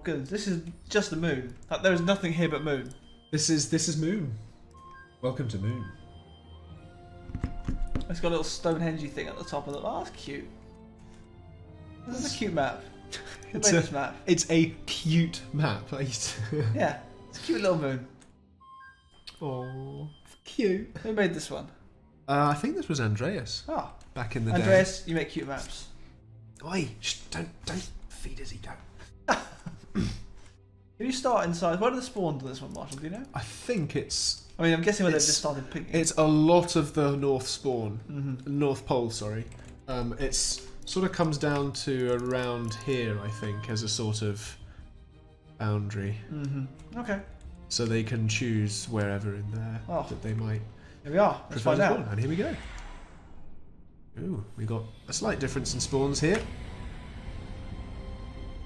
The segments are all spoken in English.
goodness, this is just the moon. Like, there is nothing here but moon. This is Moon. Welcome to Moon. It's got a little Stonehenge thing at the top of it. Oh, that's cute. This is a cute map. Who made this map? It's a cute map. Yeah, it's a cute little moon. Oh, cute. Who made this one? I think this was Andreas. Oh, back in the day. Andreas, you make cute maps. Oi, don't feed as he go. Can you start inside? Where are the spawns on this one, Marshall? Do you know? I think it's. I mean, I'm guessing where they've just started picking. It's a lot of the North spawn, North Pole. Sorry, it's sort of comes down to around here, I think, as a sort of boundary. Okay. So they can choose wherever in there that they might. Here we are. Let's find out. And here we go. Ooh, we got a slight difference in spawns here.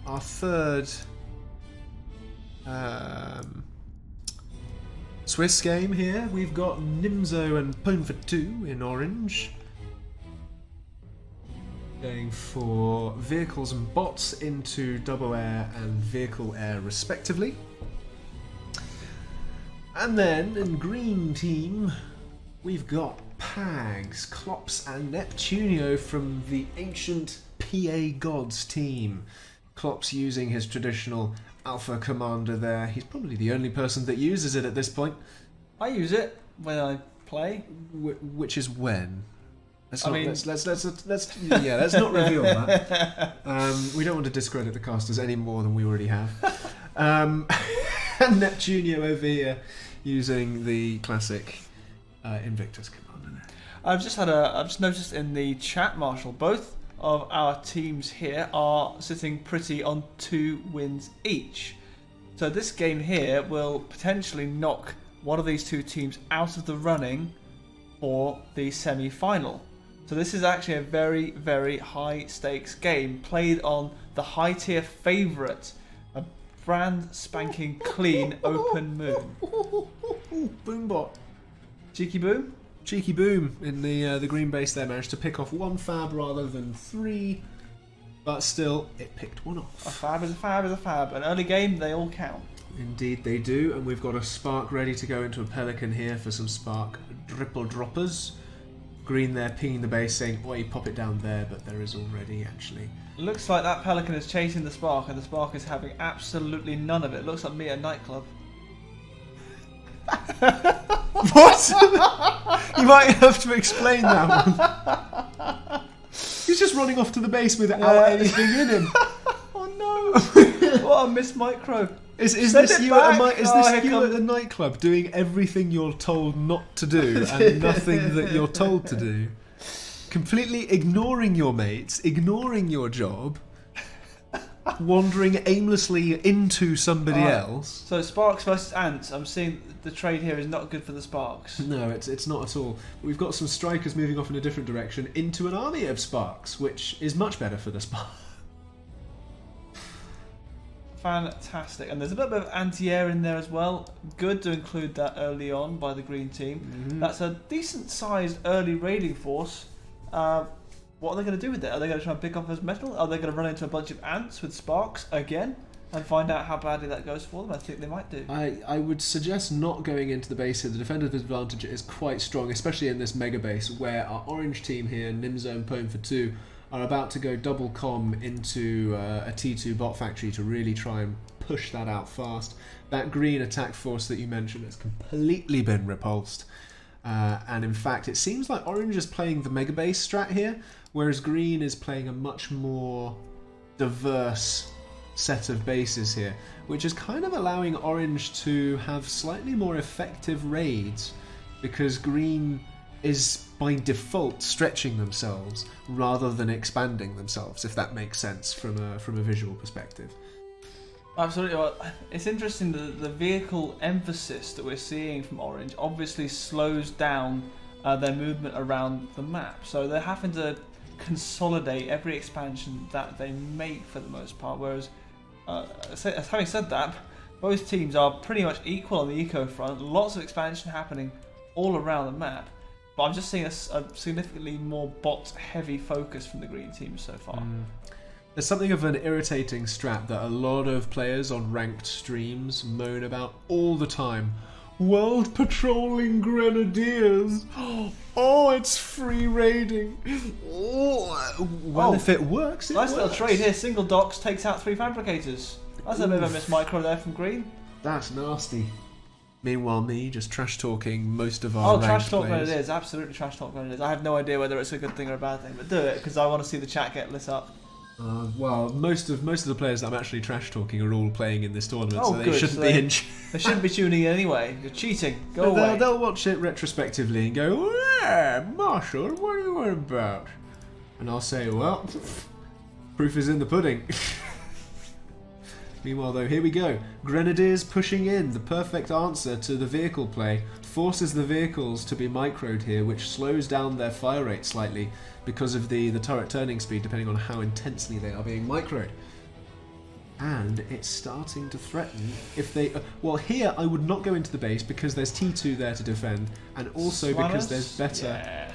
Our third Swiss game here. We've got Nimzo and Pwn4Two in orange. Going for vehicles and bots into double air and vehicle air respectively. And then in green team, we've got Pags, Clopse and Neptunio from the ancient PA Gods team. Clopse using his traditional Alpha Commander there. He's probably the only person that uses it at this point. I use it when I play. Which is when? Let's not reveal that. We don't want to discredit the casters any more than we already have. And Neptunio over here using the classic Invictus Commander there. I've just noticed in the chat, Marshall, both of our teams here are sitting pretty on 2 wins each. So this game here will potentially knock one of these two teams out of the running for the semi-final. So this is actually a very, very high stakes game played on the high tier favourite, a brand spanking clean open moon. Boombot. Cheeky boom? Cheeky boom in the green base there, managed to pick off 1 fab rather than 3, but still it picked 1 off. A fab is a fab is a fab. An early game, they all count. Indeed they do, and we've got a spark ready to go into a pelican here for some spark dripple droppers. Green there pinging the base saying, oi, pop it down there, but there is already actually. Looks like that pelican is chasing the spark and the spark is having absolutely none of it. Looks like me at a nightclub. What? You might have to explain that one. He's just running off to the base without anything in him. Oh no! What a missed micro. Is this you at the nightclub doing everything you're told not to do and nothing that you're told to do? Completely ignoring your mates, ignoring your job, wandering aimlessly into somebody else. So sparks versus ants. I'm seeing the trade here is not good for the sparks. No, it's not at all. We've got some strikers moving off in a different direction into an army of sparks, which is much better for the sparks. Fantastic. And there's a bit of anti-air in there as well. Good to include that early on by the green team. That's a decent sized early raiding force. What are they going to do with it? Are they going to try and pick off as metal? Are they going to run into a bunch of ants with sparks again and find out how badly that goes for them? I think they might do. I would suggest not going into the base here. The defensive advantage is quite strong, especially in this mega base where our orange team here, Nimzo and Pwn4Two, are about to go double com into a T2 bot factory to really try and push that out fast. That green attack force that you mentioned has completely been repulsed. And in fact, it seems like orange is playing the mega base strat here, whereas green is playing a much more diverse set of bases here, which is kind of allowing orange to have slightly more effective raids, because green is by default stretching themselves rather than expanding themselves, if that makes sense from a visual perspective. Absolutely. Well, it's interesting that the vehicle emphasis that we're seeing from Orange obviously slows down their movement around the map. So they're having to consolidate every expansion that they make for the most part. Whereas, having said that, both teams are pretty much equal on the eco front. Lots of expansion happening all around the map. But I'm just seeing a significantly more bot-heavy focus from the green team so far. There's something of an irritating strat that a lot of players on ranked streams moan about all the time. World Patrolling Grenadiers! Oh, it's free raiding! Oh, well, if it works, it nice works. little trade here. Single docks takes out 3 fabricators. That's a bit of a miss micro there from Green. That's nasty. Meanwhile, me just trash talking most of our ranked trash talk players. when it is. Absolutely trash talk when it is. I have no idea whether it's a good thing or a bad thing, but do it because I want to see the chat get lit up. Well, most of the players that I'm actually trash talking are all playing in this tournament, so they good. shouldn't be in. They shouldn't be tuning in anyway. You're cheating. Go away. They'll watch it retrospectively and go, "Yeah, Marshall, what are you on about?" And I'll say, "Well, proof is in the pudding." Meanwhile, though, here we go. Grenadiers pushing in, the perfect answer to the vehicle play. Forces the vehicles to be microed here, which slows down their fire rate slightly because of the turret turning speed, depending on how intensely they are being microed. And it's starting to threaten if they... well, here I would not go into the base because there's T2 there to defend, and also because there's better... Yeah,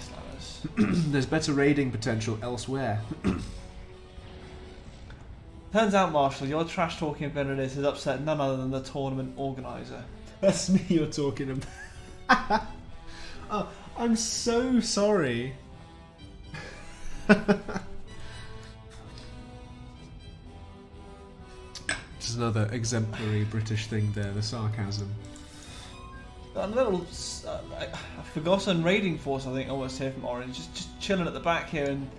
there's better raiding potential elsewhere. Turns out, Marshall, your trash talking of Grenadiers has upset none other than the tournament organiser. That's me you're talking about. Oh, I'm so sorry. Just another exemplary British thing there, the sarcasm. A little a forgotten raiding force, I think, almost here from Orange, just chilling at the back here, and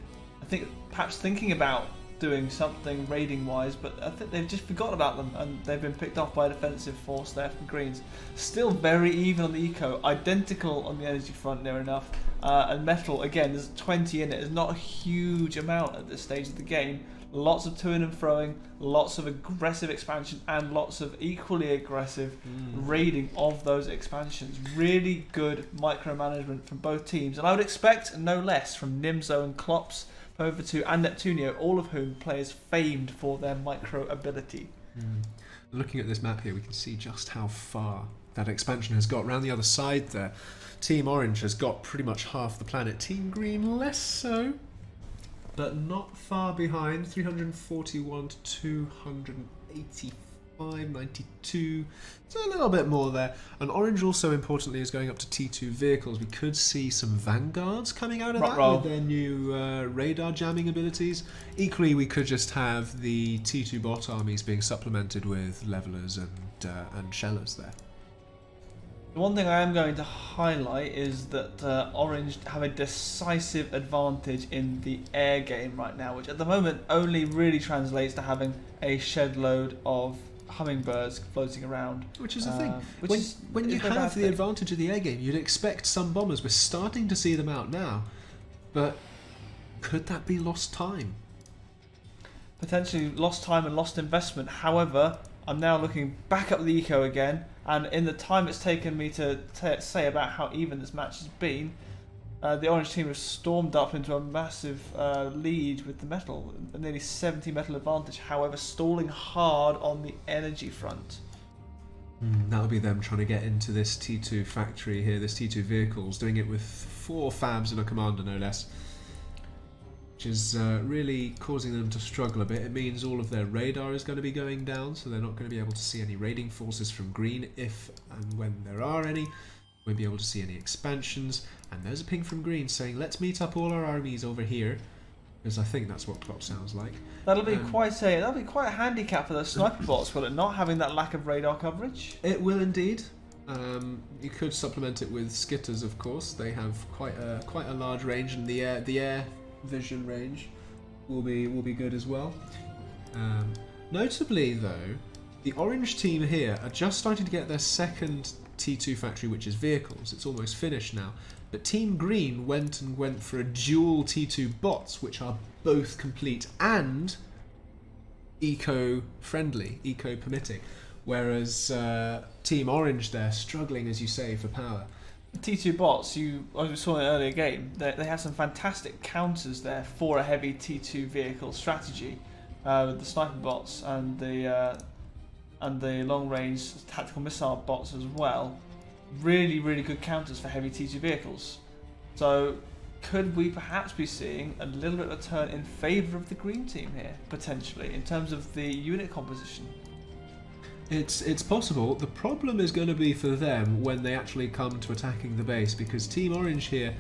I think perhaps thinking about doing something raiding wise, but I think they've just forgotten about them and they've been picked off by a defensive force there from Greens. Still very even on the eco, identical on the energy front near enough, and metal, again, there's 20 in it. It's not a huge amount at this stage of the game. Lots of to-ing and throwing, lots of aggressive expansion, and lots of equally aggressive raiding of those expansions. Really good micromanagement from both teams, and I would expect no less from Nimzo and Clopse, Pwn4Two and Neptunio, all of whom players famed for their micro ability. Looking at this map here, we can see just how far that expansion has got. Around the other side there, Team Orange has got pretty much half the planet. Team Green less so, but not far behind. 341 to 285, 92. So a little bit more there. And Orange also, importantly, is going up to T2 vehicles. We could see some vanguards coming out of that with their new radar jamming abilities. Equally, we could just have the T2 bot armies being supplemented with levelers and shellers there. The one thing I am going to highlight is that Orange have a decisive advantage in the air game right now, which at the moment only really translates to having a shed load of hummingbirds floating around. Which is the thing. When you have the advantage of the air game, you'd expect some bombers. We're starting to see them out now. But could that be lost time? Potentially lost time and lost investment. However, I'm now looking back up the eco again, and in the time it's taken me to say about how even this match has been, the Orange team has stormed up into a massive lead with the metal, a nearly 70 metal advantage, however stalling hard on the energy front. That'll be them trying to get into this T2 factory here, this T2 vehicles, doing it with 4 fabs and a commander no less, which is really causing them to struggle a bit. It means all of their radar is going to be going down, so they're not going to be able to see any raiding forces from Green, if and when there are any. Won't be able to see any expansions. And there's a ping from Green saying, let's meet up all our armies over here, because I think that's what Clopse sounds like. That'll be quite a handicap for those sniper bots, will it not, having that lack of radar coverage? It will indeed. You could supplement it with skitters, of course. They have quite a large range, and the air vision range will be good as well. Notably, though, the Orange team here are just starting to get their second T2 factory, which is vehicles. It's almost finished now. But Team Green went for a dual T2 bots, which are both complete and eco-friendly, eco-permitting. Whereas Team Orange, they're struggling, as you say, for power. T2 bots, as we saw in an earlier game, they have some fantastic counters there for a heavy T2 vehicle strategy, with the sniper bots and the long-range tactical missile bots as well. Really, really good counters for heavy T2 vehicles. So could we perhaps be seeing a little bit of a turn in favour of the green team here, potentially, in terms of the unit composition? It's possible. The problem is going to be for them when they actually come to attacking the base, because Team Orange here,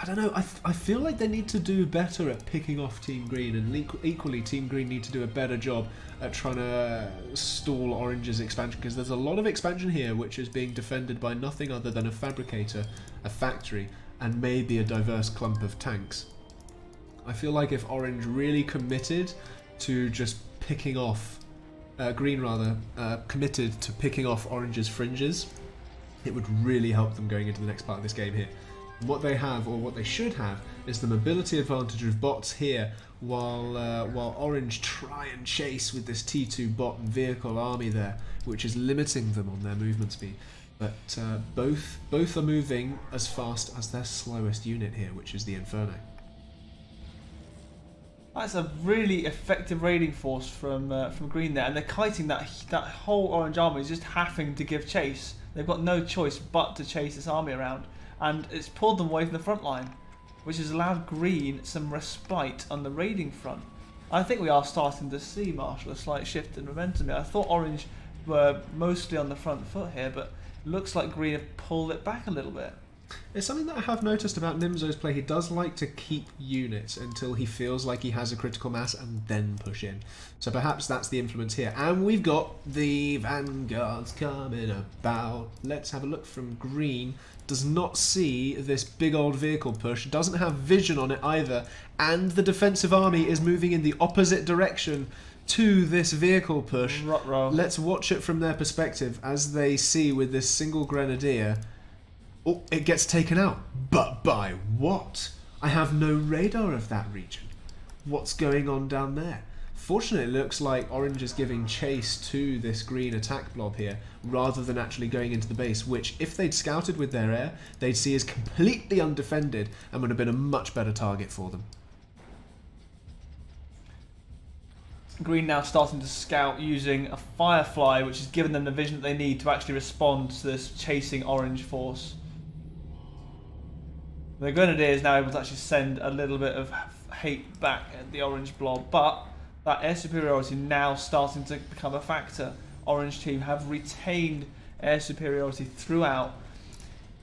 I don't know, I feel like they need to do better at picking off Team Green, and equally Team Green need to do a better job at trying to stall Orange's expansion, because there's a lot of expansion here which is being defended by nothing other than a fabricator, a factory, and maybe a diverse clump of tanks. I feel like if Orange really committed to just picking off, Green rather, committed to picking off Orange's fringes, it would really help them going into the next part of this game here. What they have, or what they should have, is the mobility advantage of bots here, while Orange try and chase with this T2 bot and vehicle army there, which is limiting them on their movement speed. But both are moving as fast as their slowest unit here, which is the Inferno. That's a really effective raiding force from Green there, and they're kiting that whole Orange army is just having to give chase. They've got no choice but to chase this army around, and it's pulled them away from the front line, which has allowed Green some respite on the raiding front. I think we are starting to see, Marshall, a slight shift in momentum here. I thought Orange were mostly on the front foot here, but it looks like Green have pulled it back a little bit. It's something that I have noticed about Nimzo's play. He does like to keep units until he feels like he has a critical mass and then push in. So perhaps that's the influence here. And we've got the vanguards coming about. Let's have a look from Green. Does not see this big old vehicle push. Doesn't have vision on it either. And the defensive army is moving in the opposite direction to this vehicle push. Ruh-roh. Let's watch it from their perspective as they see with this single grenadier. Oh, it gets taken out. But by what? I have no radar of that region. What's going on down there? Fortunately, it looks like Orange is giving chase to this green attack blob here, rather than actually going into the base, which, if they'd scouted with their air, they'd see as completely undefended and would have been a much better target for them. Green now starting to scout using a Firefly, which has given them the vision that they need to actually respond to this chasing Orange force. The Grenadier is now able to actually send a little bit of hate back at the Orange blob, but that air superiority now starting to become a factor. Orange team have retained air superiority throughout,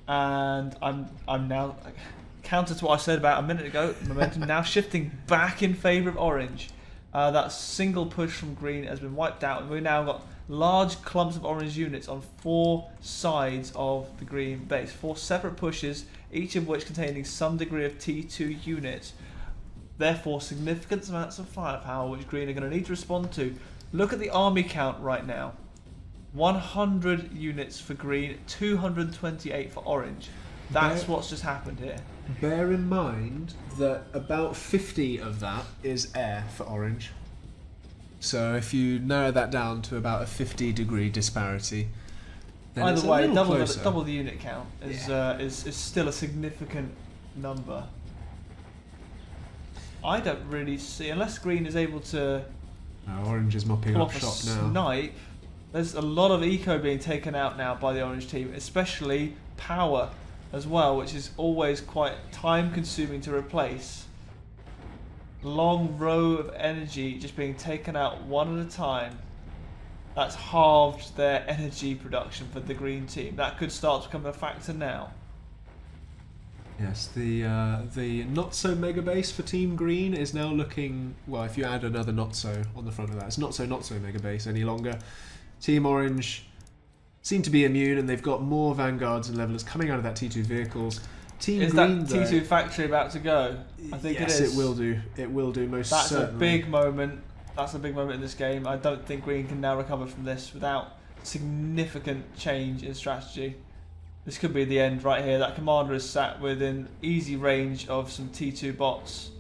and I'm now, counter to what I said about a minute ago, momentum now shifting back in favour of Orange. That single push from Green has been wiped out, and we've now got large clumps of Orange units on 4 sides of the Green base. 4 separate pushes, each of which containing some degree of T2 units. Therefore, significant amounts of firepower which Green are going to need to respond to. Look at the army count right now. 100 units for Green, 228 for Orange. That's what's just happened here. Bear in mind that about 50 of that is air for Orange. So if you narrow that down to about a 50-degree disparity, then either it's way, a little closer. double the unit count is still a significant number. I don't really see, unless Green is able to Orange is mopping pull up off a shop now. snipe. There's a lot of eco being taken out now by the Orange team, especially power as well, which is always quite time consuming to replace. Long row of energy just being taken out one at a time. That's halved their energy production for the Green team. That could start to become a factor now. Yes, the not so mega base for Team Green is now looking, well, if you add another not so on the front of that, it's not so mega base any longer. Team Orange seem to be immune, and they've got more vanguards and levelers coming out of that T2 vehicles. Team Is Green, that T2 factory about to go? I think yes, it is. it will do. It will do, most That's certainly. a big moment. That's a big moment in this game. I don't think Green can now recover from this without significant change in strategy. This could be the end right here. That commander is sat within easy range of some T2 bots.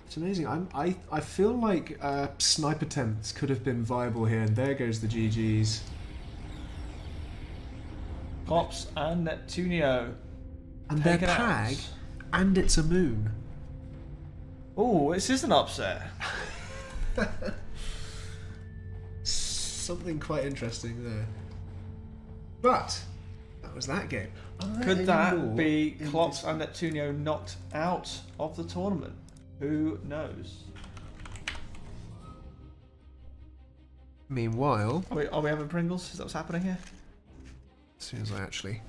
It's amazing. I feel like snipe attempts could have been viable here, and there goes the GGs. Clopse and Neptunio. And their tag, and it's a moon. Oh, this is an upset. Something quite interesting there. But That was that game. Could that be Clopse and Neptunio knocked out of the tournament? Who knows? Meanwhile... Are we having Pringles? Is that what's happening here? As soon as I actually...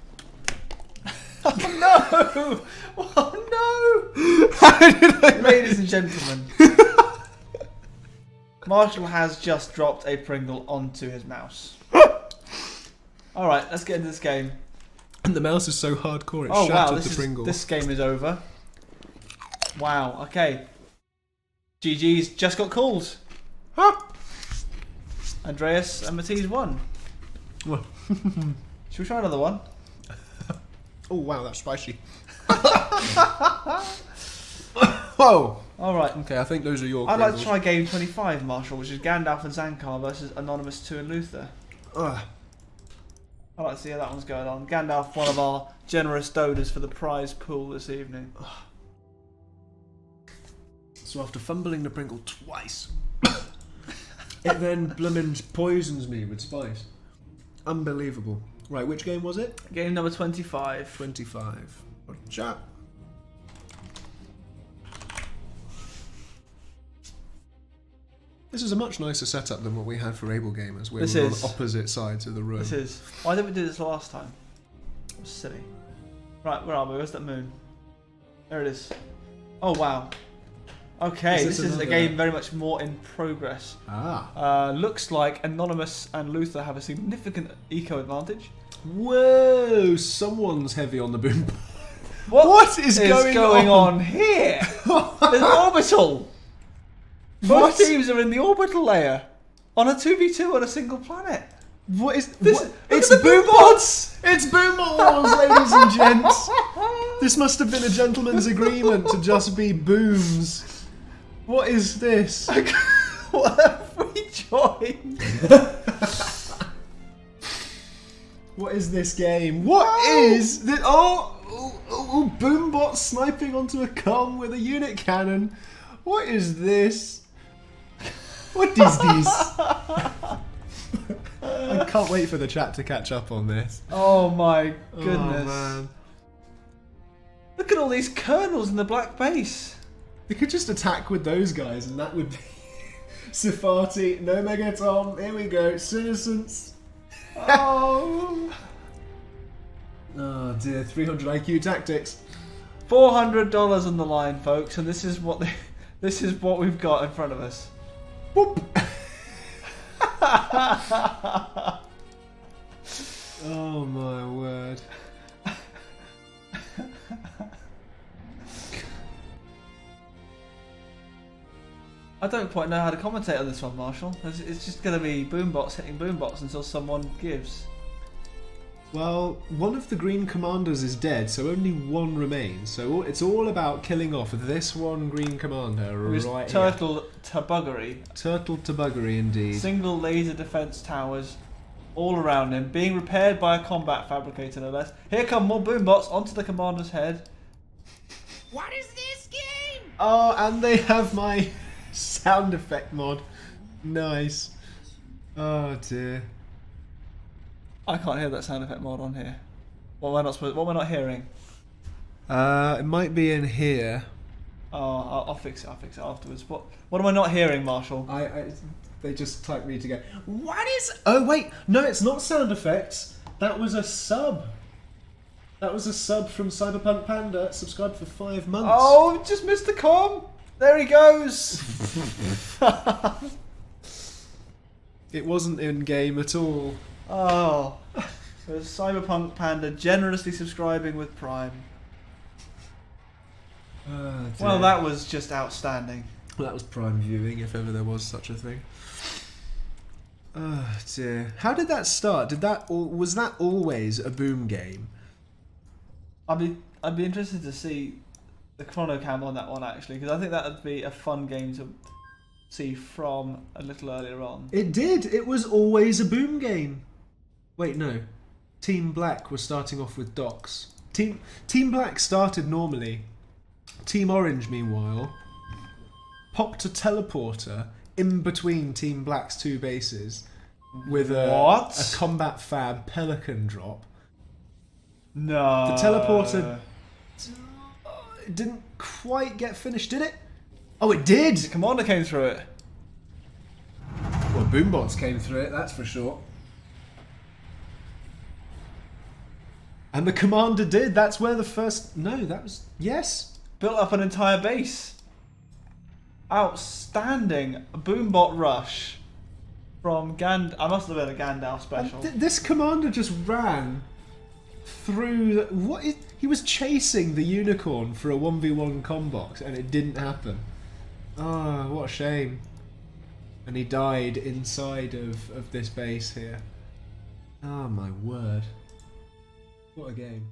Oh no! Oh no! How did I... Ladies and gentlemen, Marshall has just dropped a Pringle onto his mouse. Alright, let's get into this game. And the mouse is so hardcore it shattered the Pringle. This game is over. Wow, okay. GG's just got called. Huh? Andreas and Matisse won. Well. Should we try another one? Oh wow, that's spicy. Whoa! Alright. Okay, I think those are your I'd like to Pringles. try game 25, Marshall, which is Gandalf and Zankar versus Anonymous 2 and Luther. Ugh. I'd like to see how that one's going on. Gandalf, one of our generous donors for the prize pool this evening. So after fumbling the Pringle twice, it then bloomin' poisons me with spice. Unbelievable. Right, which game was it? Game number 25. 25. Chat. This is a much nicer setup than what we had for Able Gamers, where we were on opposite sides of the room. This is. Why didn't we do this last time? It was silly. Right, where are we? Where's that moon? There it is. Oh, wow. Okay, this is a game very much more in progress. Looks like Anonymous and Luther have a significant eco advantage. Whoa, someone's heavy on the boom. What is going on here? There's orbital. Both teams are in the orbital layer on a 2v2 on a single planet. What is this? It's boombots. It's boombots, ladies and gents. This must have been a gentleman's agreement to just be booms. What is this? What have we joined? What is this game? What is this? Oh, boombots sniping onto a comm with a unit cannon. What is this? What is this? I can't wait for the chat to catch up on this. Oh my goodness. Oh, man. Look at all these kernels in the black base. They could just attack with those guys and that would be... Safati, no Megaton, here we go, Senescence. Oh. Oh dear, 300 IQ tactics. $400 on the line, folks, and this is what we've got in front of us. Boop. Oh my word. I don't quite know how to commentate on this one, Marshall. It's just going to be boombots hitting boombots until someone gives. Well, one of the green commanders is dead, so only one remains. So it's all about killing off this one green commander right here. Turtle to buggery. Turtle to buggery, indeed. Single laser defense towers all around him, being repaired by a combat fabricator, no less. Here come more boombots onto the commander's head. What is this game? Oh, and they have my sound effect mod. Nice. Oh dear. I can't hear that sound effect mod on here. What am I not hearing? It might be in here. Oh, I'll fix it. I'll fix it afterwards. What am I not hearing, Marshall? They just typed me to go. What is? Oh wait, no, it's not sound effects. That was a sub. That was a sub from Cyberpunk Panda. Subscribed for 5 months. Oh, just missed the comm. There he goes. It wasn't in game at all. Oh, there's Cyberpunk Panda generously subscribing with Prime. Well, that was just outstanding. Well, that was Prime viewing, if ever there was such a thing. Oh dear. How did that start? Was that always a boom game? I'd be interested to see the chronocam on that one actually, because I think that would be a fun game to see from a little earlier on. It did. It was always a boom game. Wait, no. Team Black was starting off with docks. Team Black started normally. Team Orange, meanwhile, popped a teleporter in between Team Black's 2 bases with a combat fab Pelican drop. No. The teleporter didn't quite get finished, did it? Oh, it did! The commander came through it. Well, Boombots came through it, that's for sure. And the commander did. That's where the first... No, that was... Yes. Built up an entire base. Outstanding boombot rush from I must have been a Gandalf special. This commander just ran through... He was chasing the unicorn for a 1v1 combox and it didn't happen. Oh, what a shame. And he died inside of this base here. Oh my word. What a game.